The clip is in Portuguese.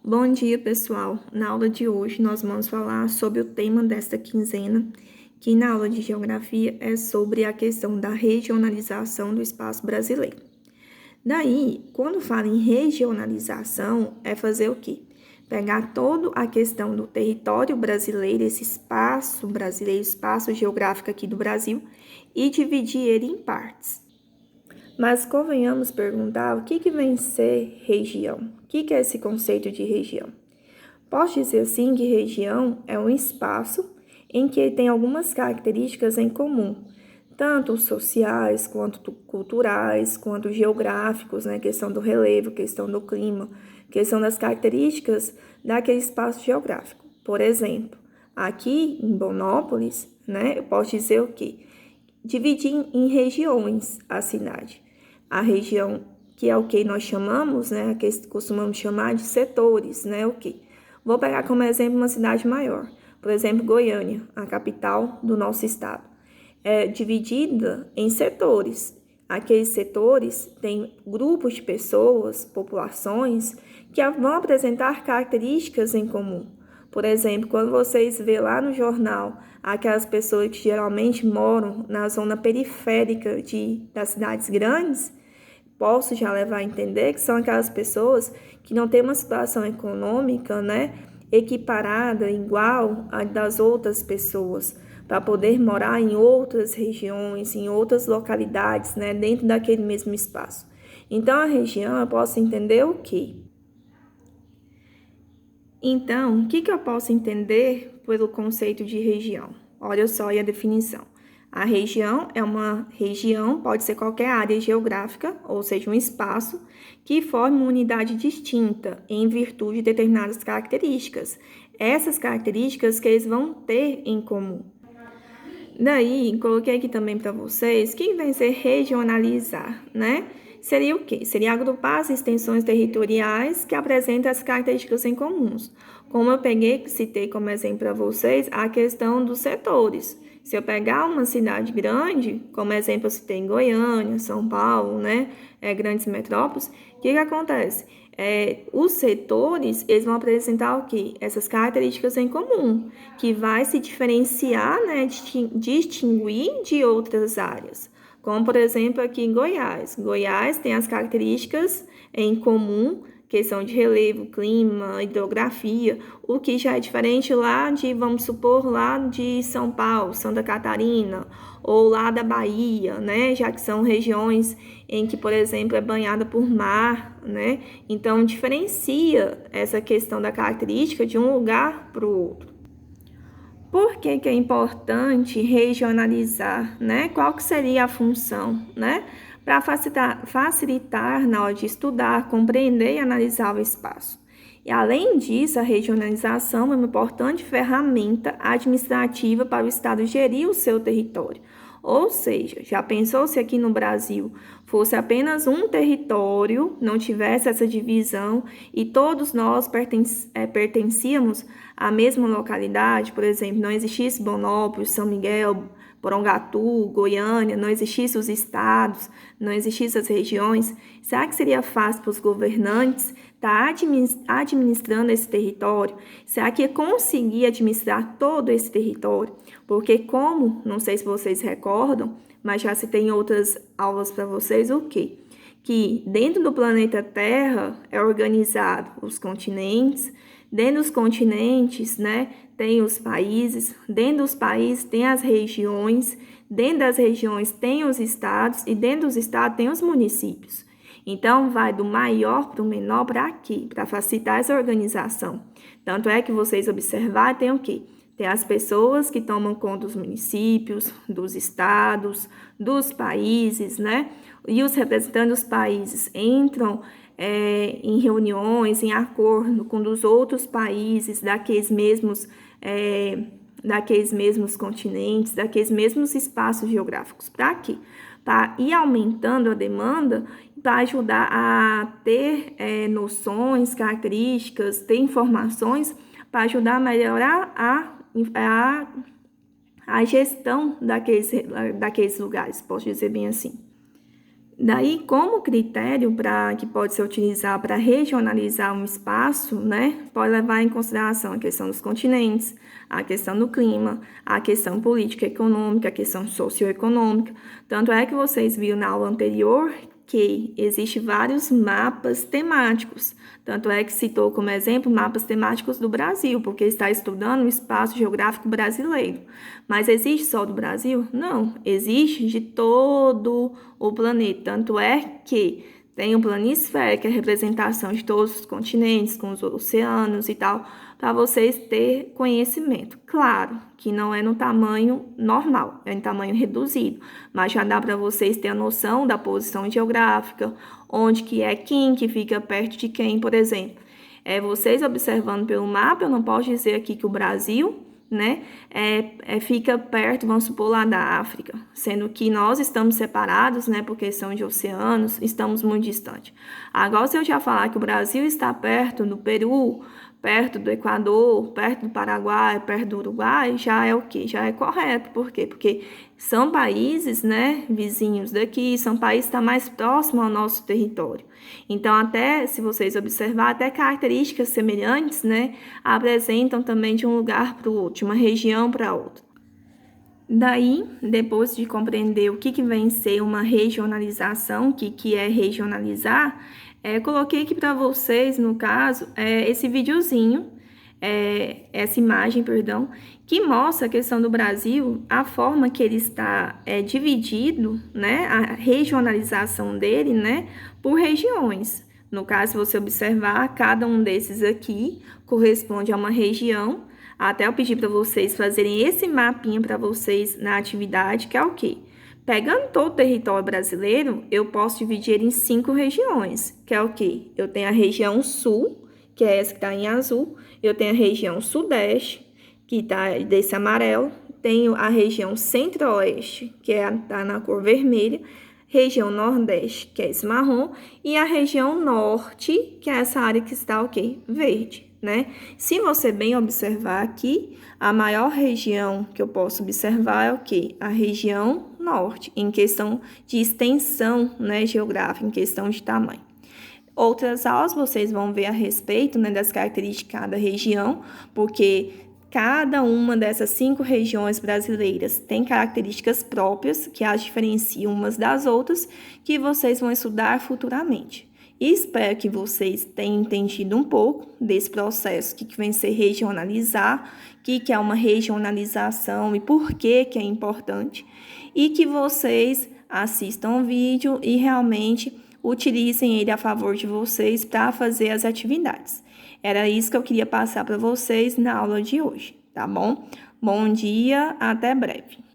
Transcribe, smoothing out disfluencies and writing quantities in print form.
Bom dia, pessoal. Na aula de hoje, nós vamos falar sobre o tema desta quinzena, que na aula de Geografia é sobre a questão da regionalização do espaço brasileiro. Daí, quando fala em regionalização, é fazer o quê? Pegar toda a questão do território brasileiro, esse espaço brasileiro, espaço geográfico aqui do Brasil, e dividir ele em partes. Mas convenhamos perguntar o que vem ser região? O que é esse conceito de região? Posso dizer assim que região é um espaço em que tem algumas características em comum, tanto sociais, quanto culturais, quanto geográficos, né? Questão do relevo, questão do clima, questão das características daquele espaço geográfico. Por exemplo, aqui em Bonópolis, né? Eu posso dizer o quê? Dividir em regiões a cidade. A região que é o que nós chamamos, né? Que costumamos chamar de setores, né? O que? Vou pegar como exemplo uma cidade maior, por exemplo, Goiânia, a capital do nosso estado. É dividida em setores. Aqueles setores têm grupos de pessoas, populações, que vão apresentar características em comum. Por exemplo, quando vocês vê lá no jornal aquelas pessoas que geralmente moram na zona periférica das cidades grandes, posso já levar a entender que são aquelas pessoas que não têm uma situação econômica, né, equiparada, igual à das outras pessoas, para poder morar em outras regiões, em outras localidades, né, dentro daquele mesmo espaço. Então, a região, eu posso entender o quê? Então, o que eu posso entender pelo conceito de região? Olha só aí a definição. A região é uma região, pode ser qualquer área geográfica, ou seja, um espaço, que forma uma unidade distinta em virtude de determinadas características. Essas características que eles vão ter em comum. Daí, coloquei aqui também para vocês que vai ser regionalizar, né? Seria o quê? Seria agrupar as extensões territoriais que apresentam as características em comuns. Como eu citei como exemplo para vocês, a questão dos setores. Se eu pegar uma cidade grande, como exemplo eu citei em Goiânia, São Paulo, né? Grandes metrópoles, o que acontece? Os setores, eles vão apresentar o quê? Essas características em comum, que vai se diferenciar, né, distinguir de outras áreas. Como, por exemplo, aqui em Goiás. Goiás tem as características em comum, questão de relevo, clima, hidrografia, o que já é diferente lá de, vamos supor, lá de São Paulo, Santa Catarina, ou lá da Bahia, né? Já que são regiões em que, por exemplo, é banhada por mar, né? Então, diferencia essa questão da característica de um lugar para o outro. Por que é importante regionalizar, né? Qual que seria a função, né? Para facilitar na hora de estudar, compreender e analisar o espaço. E além disso, a regionalização é uma importante ferramenta administrativa para o Estado gerir o seu território. Ou seja, já pensou se aqui no Brasil fosse apenas um território, não tivesse essa divisão e todos nós pertencíamos à mesma localidade, por exemplo, não existisse Bonópolis, São Miguel, Porongatu, Goiânia, não existissem os estados, não existissem as regiões, será que seria fácil para os governantes estar administrando esse território? Será que ia conseguir administrar todo esse território? Porque como, não sei se vocês recordam, mas já citei em outras aulas para vocês o quê? Que dentro do planeta Terra é organizado os continentes, dentro dos continentes, né, tem os países, dentro dos países tem as regiões, dentro das regiões tem os estados e dentro dos estados tem os municípios. Então, vai do maior para o menor para aqui, para facilitar essa organização. Tanto é que vocês observarem, tem o quê? Tem as pessoas que tomam conta dos municípios, dos estados, dos países, né? E os representantes dos países entram em reuniões, em acordo com os outros países daqueles mesmos continentes, daqueles mesmos espaços geográficos. Para quê? Para ir aumentando a demanda, para ajudar a ter noções, características, ter informações, para ajudar a melhorar a gestão daqueles lugares, posso dizer bem assim. Daí, como critério que pode ser utilizado para regionalizar um espaço, né, pode levar em consideração a questão dos continentes, a questão do clima, a questão política e econômica, a questão socioeconômica. Tanto é que vocês viram na aula anterior que existem vários mapas temáticos. Tanto é que citou como exemplo mapas temáticos do Brasil, porque está estudando o espaço geográfico brasileiro. Mas existe só do Brasil? Não, existe de todo o planeta. Tanto é que tem o planisfério, que é a representação de todos os continentes, com os oceanos e tal, para vocês terem conhecimento. Claro que não é no tamanho normal, é em tamanho reduzido, mas já dá para vocês terem a noção da posição geográfica, onde que é quem que fica perto de quem, por exemplo. Vocês observando pelo mapa, eu não posso dizer aqui que o Brasil, né, fica perto, vamos supor, lá da África, sendo que nós estamos separados, né, por questão de oceanos, estamos muito distantes. Agora, se eu já falar que o Brasil está perto do Peru, perto do Equador, perto do Paraguai, perto do Uruguai, já é o quê? Já é correto. Por quê? Porque são países, né, vizinhos daqui, são países que estão mais próximos ao nosso território. Então, até, se vocês observarem, até características semelhantes, né, apresentam também de um lugar para o outro, de uma região para outra. Daí, depois de compreender o que vem ser uma regionalização, o que é regionalizar, coloquei aqui para vocês, no caso, esse videozinho, essa imagem, perdão, que mostra a questão do Brasil, a forma que ele está dividido, né, a regionalização dele, né, por regiões. No caso, se você observar, cada um desses aqui corresponde a uma região. Até eu pedi para vocês fazerem esse mapinha para vocês na atividade, que é o quê? Pegando todo o território brasileiro, eu posso dividir ele em 5 regiões, que é o quê? Eu tenho a região sul, que é essa que está em azul. Eu tenho a região sudeste, que está desse amarelo. Tenho a região centro-oeste, que está na cor vermelha. Região nordeste, que é esse marrom. E a região norte, que é essa área que está o quê? Verde. Né? Se você bem observar aqui, a maior região que eu posso observar é o quê? A região norte, em questão de extensão, né, geográfica, em questão de tamanho. Outras aulas vocês vão ver a respeito, né, das características de cada região, porque cada uma dessas 5 regiões brasileiras tem características próprias que as diferenciam umas das outras, que vocês vão estudar futuramente. E espero que vocês tenham entendido um pouco desse processo, que vem ser regionalizar, que é uma regionalização e por que é importante, e que vocês assistam o vídeo e realmente utilizem ele a favor de vocês para fazer as atividades. Era isso que eu queria passar para vocês na aula de hoje, tá bom? Bom dia, até breve.